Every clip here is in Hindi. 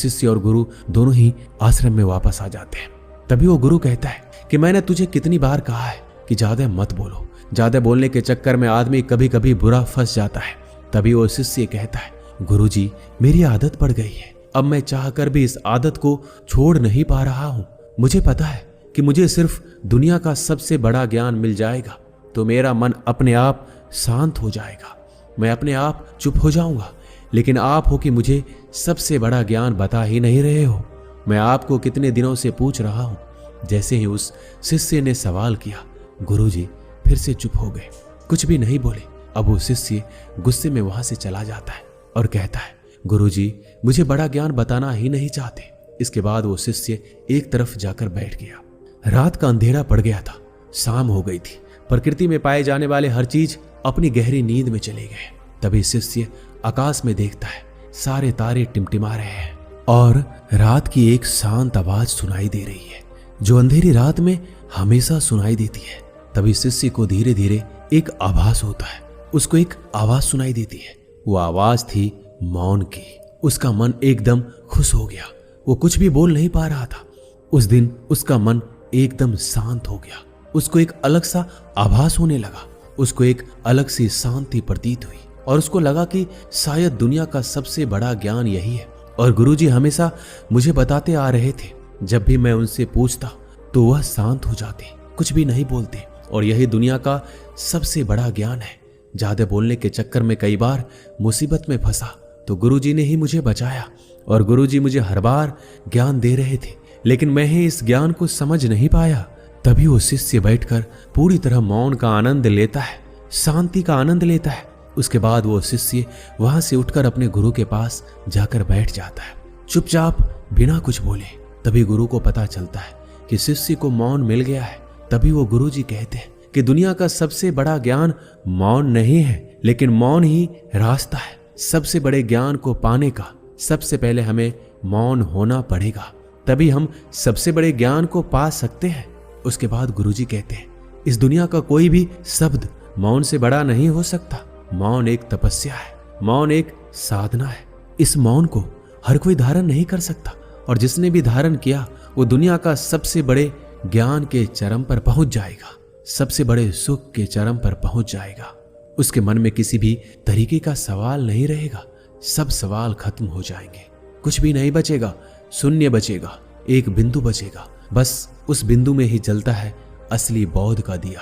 शिष्य और गुरु दोनों ही आश्रम में वापस आ जाते हैं। तभी वो गुरु कहता है कि मैंने तुझे कितनी बार कहा है कि ज्यादा मत बोलो, ज्यादा बोलने के चक्कर में आदमी कभी कभी बुरा फंस जाता है। तभी वो शिष्य कहता है, गुरुजी मेरी आदत पड़ गई है, अब मैं चाहकर भी इस आदत को छोड़ नहीं पा रहा हूँ। मुझे पता है कि मुझे सिर्फ दुनिया का सबसे बड़ा ज्ञान मिल जाएगा तो मेरा मन अपने आप शांत हो जाएगा, मैं अपने आप चुप हो जाऊंगा। लेकिन आप हो कि मुझे सबसे बड़ा ज्ञान बता ही नहीं रहे हो। मैं आपको कितने दिनों से पूछ रहा हूं। जैसे ही उस शिष्य ने सवाल किया, गुरुजी फिर से चुप हो गए, कुछ भी नहीं बोले। अब वो शिष्य गुस्से में वहां से चला जाता है और कहता है, गुरुजी मुझे बड़ा ज्ञान बताना ही नहीं चाहते। इसके बाद वो शिष्य एक तरफ जाकर बैठ गया। रात का अंधेरा पड़ गया था, शाम हो गई थी। प्रकृति में पाए जाने वाले हर चीज अपनी गहरी नींद में चले गए। तभी शिष्य आकाश में देखता है, सारे तारे टिमटिमा रहे हैं और रात की एक शांत आवाज सुनाई दे रही है जो अंधेरी रात में हमेशा सुनाई देती है। तभी शिष्य को धीरे धीरे एक आभास होता है, उसको एक आवाज सुनाई देती है। वो आवाज थी मौन की। उसका मन एकदम खुश हो गया, वो कुछ भी बोल नहीं पा रहा था। उस दिन उसका मन एकदम शांत हो गया, उसको एक अलग सा आभास होने लगा, उसको एक अलग सी शांति प्रतीत हुई और उसको लगा कि शायद दुनिया का सबसे बड़ा ज्ञान यही है। और गुरुजी हमेशा मुझे बताते आ रहे थे, जब भी मैं उनसे पूछता तो वह शांत हो जाते, कुछ भी नहीं बोलते। और यही दुनिया का सबसे बड़ा ज्ञान है। ज्यादा बोलने के चक्कर में कई बार मुसीबत में फंसा तो गुरुजी ने ही मुझे बचाया और गुरुजी मुझे हर बार ज्ञान दे रहे थे, लेकिन मैं ही इस ज्ञान को समझ नहीं पाया। तभी वो शिष्य बैठकर पूरी तरह मौन का आनंद लेता है, शांति का आनंद लेता है। उसके बाद वो शिष्य वहां से उठकर अपने गुरु के पास जाकर बैठ जाता है, चुपचाप बिना कुछ बोले। तभी गुरु को पता चलता है कि शिष्य को मौन मिल गया है। तभी वो गुरुजी कहते हैं कि दुनिया का सबसे बड़ा ज्ञान मौन नहीं है, लेकिन मौन ही रास्ता है। सबसे बड़े ज्ञान को पाने का सबसे पहले हमें मौन होना पड़ेगा, तभी हम सबसे बड़े ज्ञान को पा सकते हैं। उसके बाद गुरुजी कहते हैं, इस दुनिया का कोई भी शब्द मौन से बड़ा नहीं हो सकता। मौन एक तपस्या है, मौन एक साधना है। इस मौन को हर कोई धारण नहीं कर सकता और जिसने भी धारण किया वो दुनिया का सबसे बड़े ज्ञान के चरम पर पहुंच जाएगा, सबसे बड़े सुख के चरम पर पहुंच जाएगा। उसके मन में किसी भी तरीके का सवाल नहीं रहेगा, सब सवाल खत्म हो जाएंगे, कुछ भी नहीं बचेगा, शून्य बचेगा, एक बिंदु बचेगा। बस उस बिंदु में ही जलता है असली बौद्ध का दिया।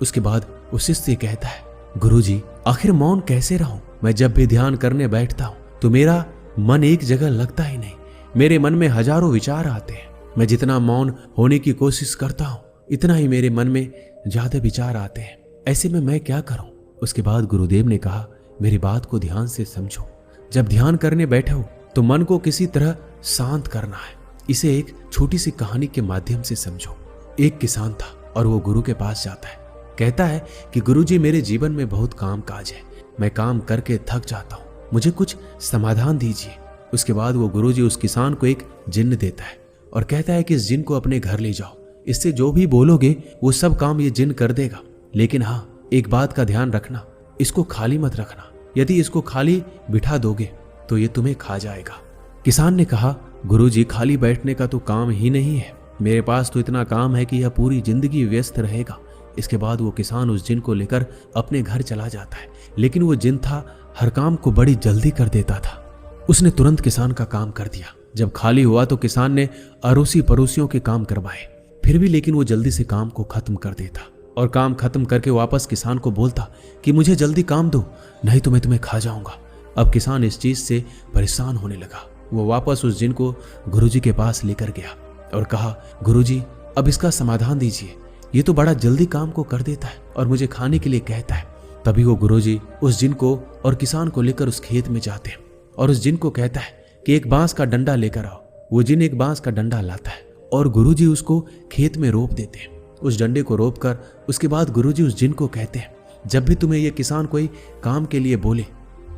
उसके बाद उस शिष्य कहता है, गुरुजी आखिर मौन कैसे रहूं? मैं जब भी ध्यान करने बैठता हूं तो मेरा मन एक जगह लगता ही नहीं, मेरे मन में हजारों विचार आते हैं। मैं जितना मौन होने की कोशिश करता हूं इतना ही मेरे मन में ज्यादा विचार आते हैं। ऐसे में मैं क्या करूं? उसके बाद गुरुदेव ने कहा, मेरी बात को ध्यान से समझो। जब ध्यान करने बैठे हो तो मन को किसी तरह शांत करना है। इसे एक छोटी सी कहानी के माध्यम से समझो। एक किसान था और वो गुरु के पास जाता है, कहता है कि गुरुजी मेरे जीवन में बहुत काम काज है, मैं काम करके थक जाता हूँ, मुझे कुछ समाधान दीजिए। उसके बाद वो गुरुजी उस किसान को एक जिन्न देता है और कहता है कि इस जिन्न को अपने घर ले जाओ, इससे जो भी बोलोगे वो सब काम ये जिन्न कर देगा। लेकिन हाँ, एक बात का ध्यान रखना, इसको खाली मत रखना, यदि इसको खाली बिठा दोगे तो ये तुम्हें खा जाएगा। किसान ने कहा, गुरुजी खाली बैठने का तो काम ही नहीं है, मेरे पास तो इतना काम है कि यह पूरी जिंदगी व्यस्त रहेगा। इसके बाद वो किसान उस जिन्न को लेकर अपने घर चला जाता है, लेकिन वो जिन्न था हर काम को बड़ी जल्दी कर देता था। उसने तुरंत किसान का काम कर दिया। जब खाली हुआ तो किसान ने अड़ोसी पड़ोसियों के काम करवाए, फिर भी लेकिन वो जल्दी से काम को खत्म कर देता और काम खत्म करके वापस किसान को बोलता कि मुझे जल्दी काम दो, नहीं तो मैं तुम्हें खा जाऊंगा। अब किसान इस चीज से परेशान होने लगा। वो वापस उस जिन्न को गुरुजी के पास लेकर गया और कहा, गुरुजी अब इसका समाधान दीजिए, ये तो बड़ा जल्दी काम को कर देता है और मुझे खाने के लिए कहता है। तभी वो गुरुजी उस जिन्न को और किसान को लेकर उस खेत में जाते हैं और उस जिन्न को कहता है कि एक बांस का डंडा लेकर आओ। वो जिन्न एक बांस का डंडा लाता है और गुरुजी उसको खेत में रोप देते हैं। उस डंडे को रोप कर उसके बाद गुरुजी उस जिन्न को कहते हैं, जब भी तुम्हें ये किसान कोई काम के लिए बोले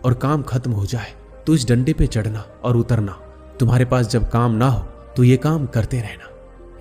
और काम खत्म हो जाए तो इस डंडे पे चढ़ना और उतरना, तुम्हारे पास जब काम ना हो तो ये काम करते रहना।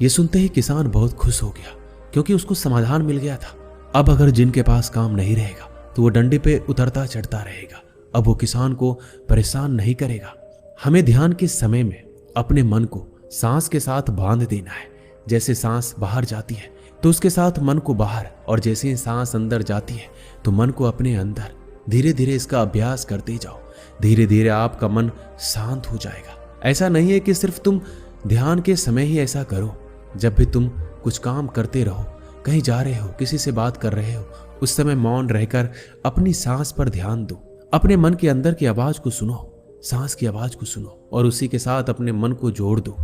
ये सुनते ही किसान बहुत खुश हो गया क्योंकि उसको समाधान मिल गया था। अब अगर जिन के पास काम नहीं रहेगा तो वो डंडे पे उतरता चढ़ता रहेगा, अब वो किसान को परेशान नहीं करेगा। हमें ध्यान के समय में अपने मन को सांस के साथ बांध देना है। जैसे सांस बाहर जाती है तो उसके साथ मन को बाहर, और जैसे ही सांस अंदर जाती है तो मन को अपने अंदर। धीरे धीरे इसका अभ्यास करते जाओ। धीरे धीरे आपका मन शांत हो जाएगा। ऐसा नहीं है कि सिर्फ तुम ध्यान के समय ही ऐसा करो। जब भी तुम कुछ काम करते रहो, कहीं जा रहे हो, किसी से बात कर रहे हो, उस समय मौन रहकर अपनी सांस पर ध्यान दो। अपने मन के अंदर की आवाज को सुनो, सांस की आवाज को सुनो और उसी के साथ अपने मन को जोड़ दो।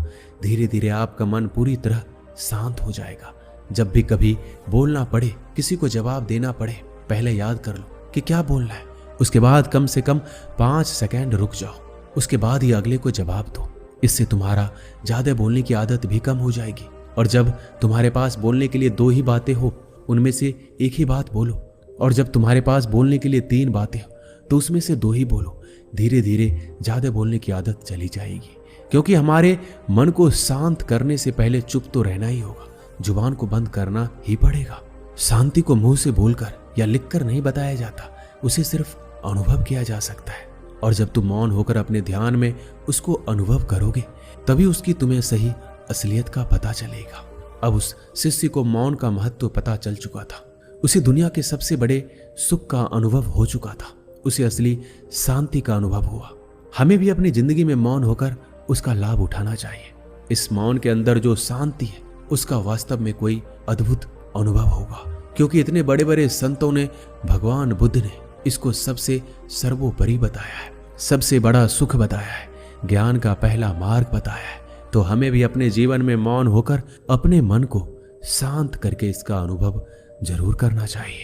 धीरे धीरे आपका मन पूरी तरह शांत हो जाएगा। जब भी कभी बोलना पड़े, किसी को जवाब देना पड़े, पहले याद कर लो कि क्या बोलना है। उसके बाद कम से कम 5 सेकंड रुक जाओ, उसके बाद ही अगले को जवाब दो। इससे तुम्हारा ज्यादा बोलने की आदत भी कम हो जाएगी। और जब तुम्हारे पास बोलने के लिए 2 ही बातें हो, उनमें से एक ही बात बोलो। और जब तुम्हारे पास बोलने के लिए 3 बातें हो तो उसमें से 2 ही बोलो। धीरे धीरे ज्यादा बोलने की आदत चली जाएगी, क्योंकि हमारे मन को शांत करने से पहले चुप तो रहना ही होगा। जुबान को बंद करना ही पड़ेगा। शांति को मुंह से बोलकर या लिखकर नहीं बताया जाता, उसे सिर्फ अनुभव किया जा सकता है। और जब तुम मौन होकर अपने ध्यान में उसको अनुभव करोगे, तभी उसकी तुम्हें सही असलियत का पता चलेगा। अब उस शिष्य को मौन का महत्व पता चल चुका था। उसे दुनिया के सबसे बड़े सुख का अनुभव हो चुका था। उसे असली शांति का अनुभव हुआ। हमें भी अपनी जिंदगी में मौन होकर उसका लाभ उठाना चाहिए। इस मौन के अंदर जो शांति है, उसका वास्तव में कोई अद्भुत अनुभव होगा, क्योंकि इतने बड़े बड़े संतों ने, भगवान बुद्ध ने इसको सबसे सर्वोपरि बताया है, सबसे बड़ा सुख बताया है, ज्ञान का पहला मार्ग बताया है। तो हमें भी अपने जीवन में मौन होकर अपने मन को शांत करके इसका अनुभव जरूर करना चाहिए।